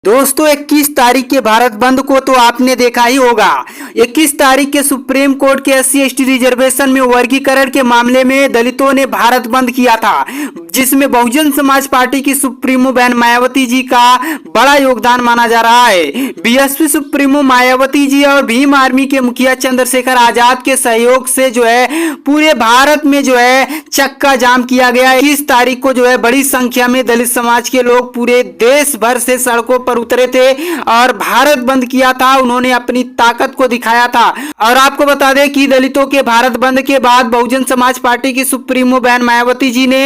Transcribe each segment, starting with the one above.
दोस्तों 21 तारीख के भारत बंद को तो आपने देखा ही होगा। 21 तारीख के सुप्रीम कोर्ट के SC/ST रिजर्वेशन में वर्गीकरण के मामले में दलितों ने भारत बंद किया था, जिसमें बहुजन समाज पार्टी की सुप्रीमो बहन मायावती जी का बड़ा योगदान माना जा रहा है। BSP सुप्रीमो मायावती जी और भीम आर्मी के मुखिया चंद्रशेखर आजाद के सहयोग से पूरे भारत में चक्का जाम किया गया। 21 तारीख को बड़ी संख्या में दलित समाज के लोग पूरे देश भर से सड़कों पर उतरे थे और भारत बंद किया था। उन्होंने अपनी ताकत को दिखाया था। और आपको बता दें कि दलितों के भारत बंद के बाद बहुजन समाज पार्टी की सुप्रीमो बहन मायावती जी ने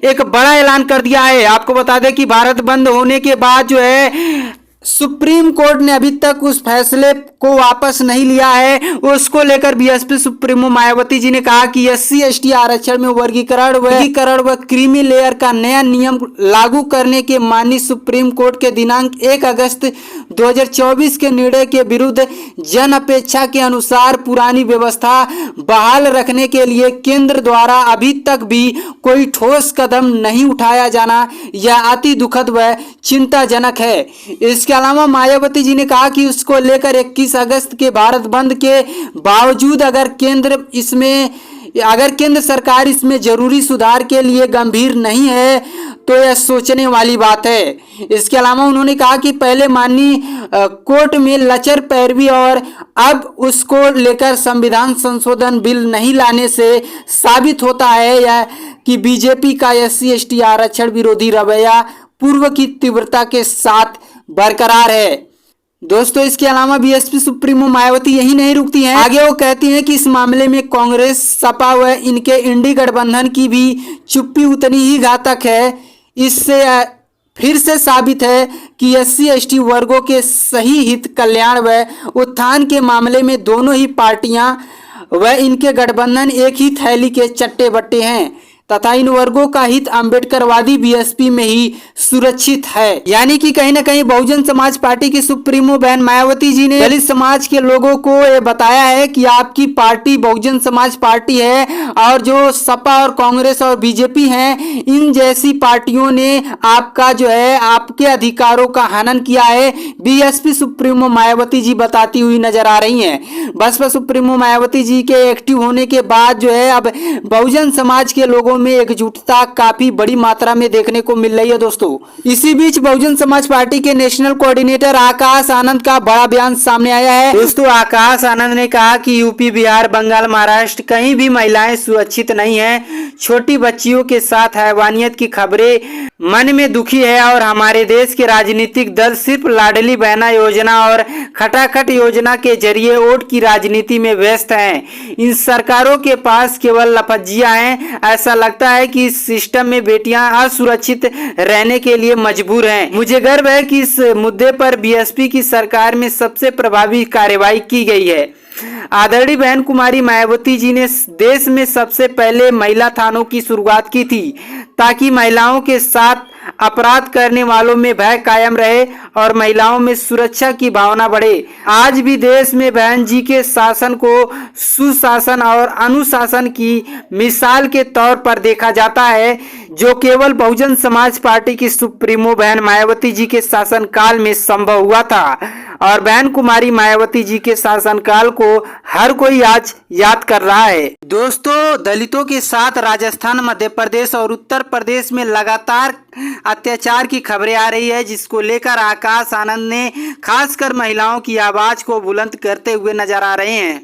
एक बड़ा ऐलान कर दिया है। आपको बता दें कि भारत बंद होने के बाद सुप्रीम कोर्ट ने अभी तक उस फैसले को वापस नहीं लिया है। उसको लेकर BSP सुप्रीमो मायावती जी ने कहा कि SC/ST आरक्षण में वर्गीकरण व क्रीमी लेयर का नया नियम लागू करने के माननीय सुप्रीम कोर्ट के दिनांक 1 अगस्त 2024 के निर्णय के विरुद्ध जन अपेक्षा के अनुसार पुरानी व्यवस्था बहाल रखने के लिए केंद्र द्वारा अभी तक भी कोई ठोस कदम नहीं उठाया जाना यह अति दुखद व चिंताजनक है। इसके अलावा मायावती जी ने कहा कि उसको लेकर 21 अगस्त के भारत बंद के बावजूद अगर केंद्र सरकार इसमें जरूरी सुधार के लिए गंभीर नहीं है तो यह सोचने वाली बात है। इसके अलावा उन्होंने कहा कि पहले माननीय कोर्ट में लचर पैरवी और अब उसको लेकर संविधान संशोधन बिल नहीं लाने से साबित होता है यह कि BJP का SC/ST आरक्षण विरोधी रवैया पूर्व की तीव्रता के साथ बरकरार है। दोस्तों इसके अलावा BSP सुप्रीमो मायावती यही नहीं रुकती हैं। आगे वो कहती हैं कि इस मामले में कांग्रेस, सपा व इनके इंडी गठबंधन की भी चुप्पी उतनी ही घातक है। इससे फिर से साबित है कि SC/ST वर्गों के सही हित, कल्याण व उत्थान के मामले में दोनों ही पार्टियां व इनके गठबंधन एक ही थैली के चट्टे बट्टे हैं तथा इन वर्गों का हित अम्बेडकरवादी BSP में ही सुरक्षित है। यानी कि कहीं ना कहीं बहुजन समाज पार्टी की सुप्रीमो बहन मायावती जी ने दलित समाज के लोगों को ये बताया है कि आपकी पार्टी बहुजन समाज पार्टी है और जो सपा और कांग्रेस और BJP हैं, इन जैसी पार्टियों ने आपका आपके अधिकारों का हनन किया है। BSP सुप्रीमो मायावती जी बताती हुई नजर आ रही है। बसपा सुप्रीमो मायावती जी के एक्टिव होने के बाद अब बहुजन समाज के लोगों में एकजुटता काफी बड़ी मात्रा में देखने को मिल रही है। दोस्तों इसी बीच बहुजन समाज पार्टी के नेशनल कोऑर्डिनेटर आकाश आनंद का बड़ा बयान सामने आया है। दोस्तों आकाश आनंद ने कहा कि यूपी, बिहार, बंगाल, महाराष्ट्र कहीं भी महिलाएं सुरक्षित नहीं हैं। छोटी बच्चियों के साथ हैवानियत की खबरें मन में दुखी है और हमारे देश के राजनीतिक दल सिर्फ लाडली बहना योजना और खटाखट योजना के जरिए वोट की राजनीति में व्यस्त हैं। इन सरकारों के पास केवल लफजियां हैं। ऐसा लगता है कि इस सिस्टम में बेटियां असुरक्षित रहने के लिए मजबूर हैं। मुझे गर्व है कि इस मुद्दे पर BSP की सरकार में सबसे प्रभावी कार्रवाई की गई है। आदरणीय बहन कुमारी मायावती जी ने देश में सबसे पहले महिला थानों की शुरुआत की थी ताकि महिलाओं के साथ अपराध करने वालों में भय कायम रहे और महिलाओं में सुरक्षा की भावना बढ़े। आज भी देश में बहन जी के शासन को सुशासन और अनुशासन की मिसाल के तौर पर देखा जाता है, जो केवल बहुजन समाज पार्टी की सुप्रीमो बहन मायावती जी के शासनकाल में संभव हुआ था और बहन कुमारी मायावती जी के शासनकाल को हर कोई आज याद कर रहा है। दोस्तों दलितों के साथ राजस्थान, मध्य प्रदेश और उत्तर प्रदेश में लगातार अत्याचार की खबरें आ रही है, जिसको लेकर आकाश आनंद ने खासकर महिलाओं की आवाज को बुलंद करते हुए नजर आ रहे हैं।